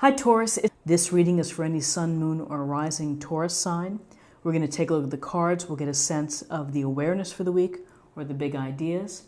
Hi Taurus, this reading is for any sun, moon, or rising Taurus sign. We're going to take a look at the cards. We'll get a sense of the awareness for the week or the big ideas,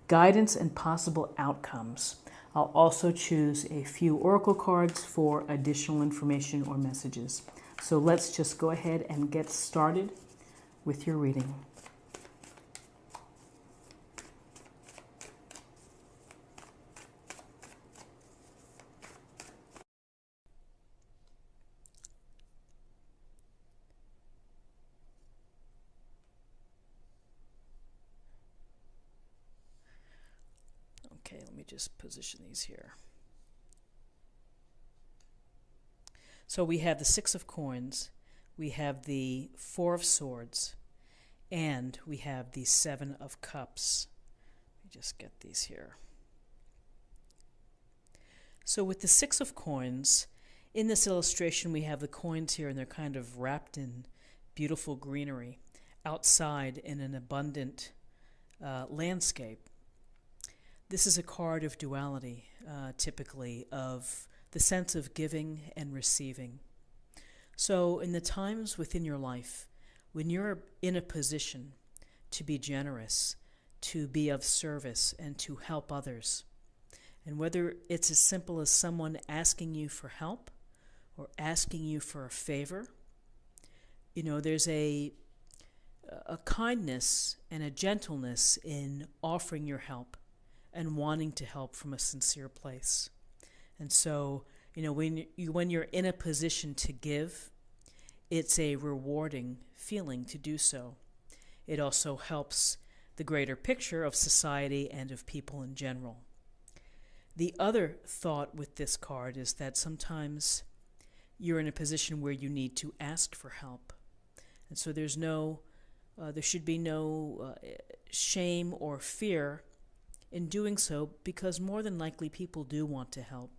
guidance, and possible outcomes. I'll also choose a few oracle cards for additional information or messages. So let's just go ahead and get started with your reading. Okay, let me just position these here. So we have the Six of Coins, we have the Four of Swords, and we have the Seven of Cups. Let me just get these here. So with the Six of Coins, in this illustration we have the coins here and they're kind of wrapped in beautiful greenery outside in an abundant landscape. This is a card of duality, typically, of the sense of giving and receiving. So in the times within your life, when you're in a position to be generous, to be of service, and to help others, and whether it's as simple as someone asking you for help or asking you for a favor, you know, there's a kindness and a gentleness in offering your help and wanting to help from a sincere place. And so, you know, when you're in a position to give, it's a rewarding feeling to do so. It also helps the greater picture of society and of people in general. The other thought with this card is that sometimes you're in a position where you need to ask for help. And so there should be no shame or fear in doing so, because more than likely people do want to help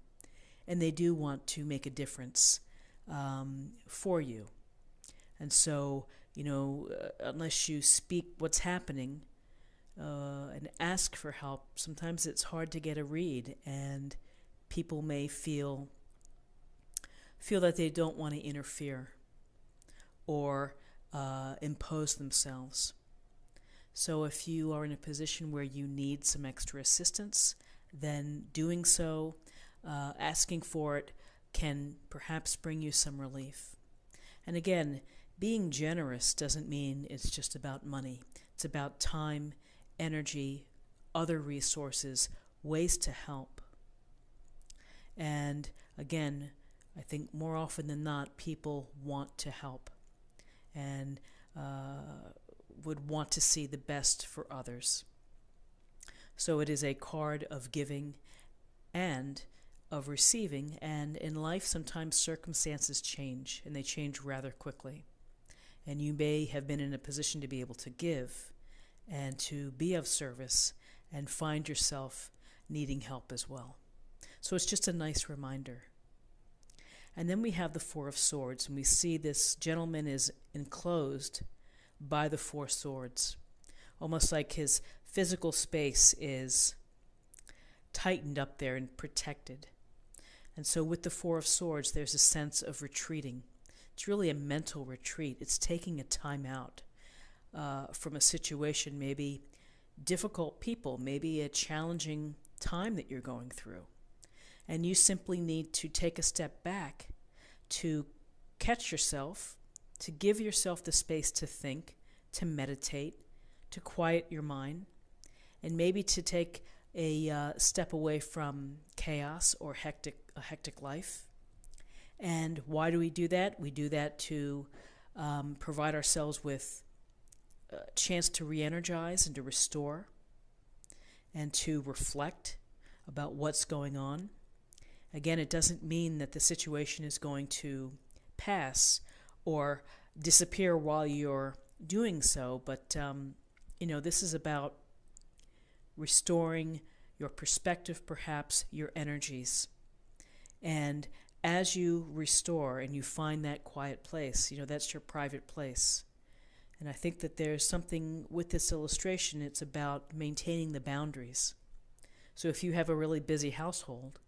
and they do want to make a difference for you. And so, you know, unless you speak what's happening and ask for help, sometimes it's hard to get a read, and people may feel that they don't want to interfere or impose themselves. So if you are in a position where you need some extra assistance, then doing so, asking for it, can perhaps bring you some relief. And again, being generous doesn't mean it's just about money. It's about time, energy, other resources, ways to help. And again, I think more often than not, people want to help and would want to see the best for others. So it is a card of giving and of receiving, and in life sometimes circumstances change, and they change rather quickly. And you may have been in a position to be able to give and to be of service and find yourself needing help as well. So it's just a nice reminder. And then we have the Four of Swords, and we see this gentleman is enclosed by the Four Swords, almost like his physical space is tightened up there and protected. And so with the Four of Swords, there's a sense of retreating. It's really a mental retreat. It's taking a time out from a situation, maybe difficult people, maybe a challenging time that you're going through. And you simply need to take a step back to catch yourself, to give yourself the space to think, to meditate, to quiet your mind, and maybe to take a step away from chaos or a hectic life. And why do we do that? We do that to provide ourselves with a chance to re-energize and to restore and to reflect about what's going on. Again, it doesn't mean that the situation is going to pass or disappear while you're doing so, but you know, this is about restoring your perspective, perhaps your energies. And as you restore and you find that quiet place, you know, that's your private place. And I think that there's something with this illustration, it's about maintaining the boundaries. So if you have a really busy household,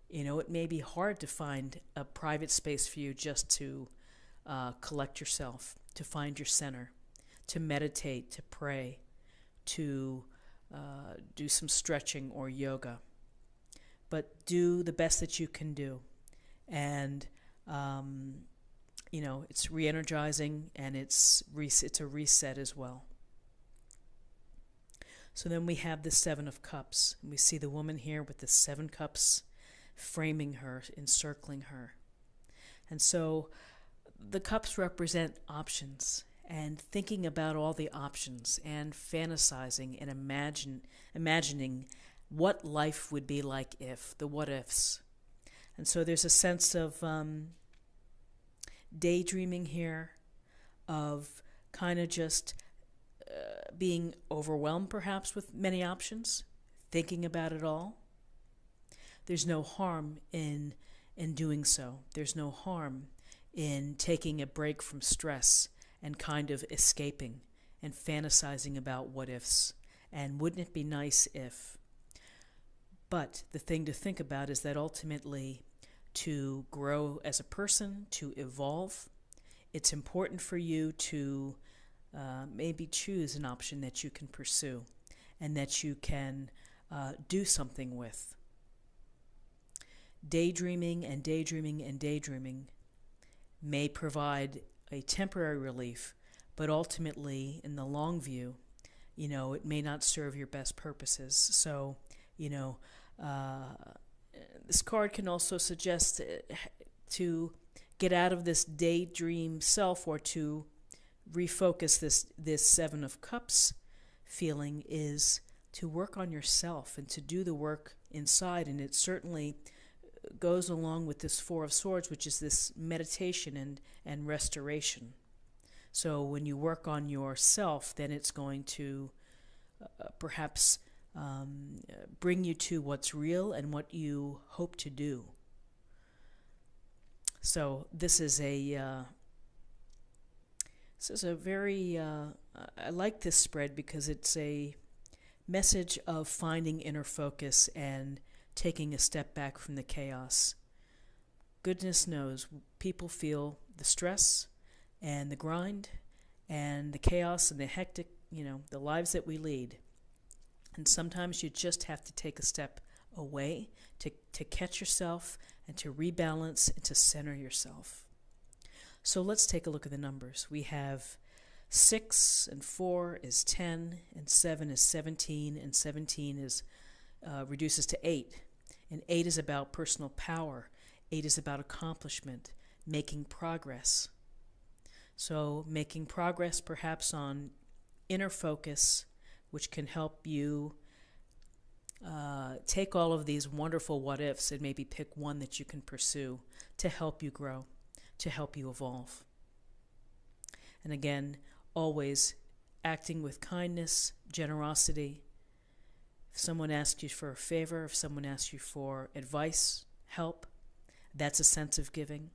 It may be hard to find a private space for you just to collect yourself, to find your center, to meditate, to pray, to do some stretching or yoga. But do the best that you can do. And, it's re-energizing, and it's a reset as well. So then we have the Seven of Cups. And we see the woman here with the 7 cups framing her, encircling her. And so the cups represent options, and thinking about all the options and fantasizing and imagining what life would be like if, the what ifs. And so there's a sense of daydreaming here, of kind of just being overwhelmed perhaps with many options, thinking about it all. There's no harm in doing so. There's no harm in taking a break from stress and kind of escaping and fantasizing about what ifs. And wouldn't it be nice if? But the thing to think about is that ultimately, to grow as a person, to evolve, it's important for you to maybe choose an option that you can pursue and that you can do something with. Daydreaming and daydreaming and daydreaming may provide a temporary relief, but ultimately, in the long view, it may not serve your best purposes. So, this card can also suggest to get out of this daydream self, or to refocus this 7 of Cups feeling, is to work on yourself and to do the work inside. And it certainly goes along with this 4 of Swords, which is this meditation and restoration. So when you work on yourself, then it's going to perhaps bring you to what's real and what you hope to do. So this is a very I like this spread because it's a message of finding inner focus and taking a step back from the chaos. Goodness knows, people feel the stress and the grind and the chaos and the hectic, the lives that we lead. And sometimes you just have to take a step away to catch yourself and to rebalance and to center yourself. So let's take a look at the numbers. We have 6 and 4 is 10, and 7 is 17, and 17 is reduces to 8. And 8 is about personal power. 8 is about accomplishment, making progress. So making progress perhaps on inner focus, which can help you take all of these wonderful what ifs and maybe pick one that you can pursue to help you grow, to help you evolve. And again, always acting with kindness, generosity. If someone asks you for a favor, if someone asks you for advice, help, that's a sense of giving.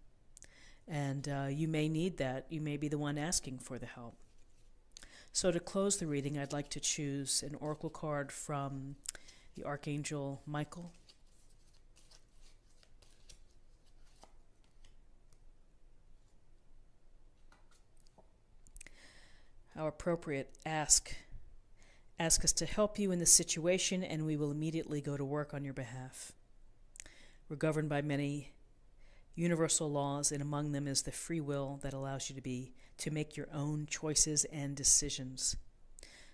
And you may need that. You may be the one asking for the help. So to close the reading, I'd like to choose an oracle card from the Archangel Michael. How appropriate. Ask us to help you in the situation, and we will immediately go to work on your behalf. We're governed by many universal laws, and among them is the free will that allows you to make your own choices and decisions.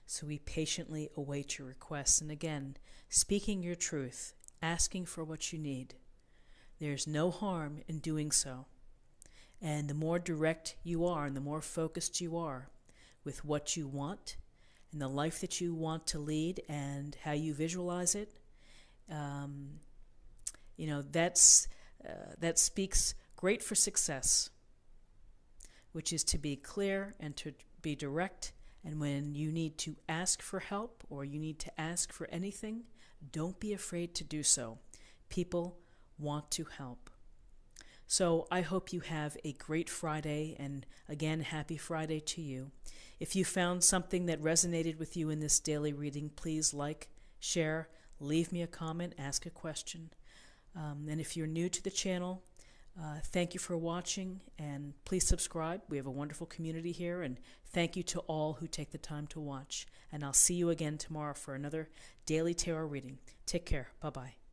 So we patiently await your requests. And again, speaking your truth, asking for what you need. There's no harm in doing so. And the more direct you are and the more focused you are with what you want and the life that you want to lead and how you visualize it, that speaks great for success, which is to be clear and to be direct. And when you need to ask for help or you need to ask for anything, don't be afraid to do so. People want to help. So I hope you have a great Friday, and again, happy Friday to you. If you found something that resonated with you in this daily reading, please like, share, leave me a comment, ask a question. And if you're new to the channel, thank you for watching, and please subscribe. We have a wonderful community here, and thank you to all who take the time to watch. And I'll see you again tomorrow for another daily tarot reading. Take care. Bye-bye.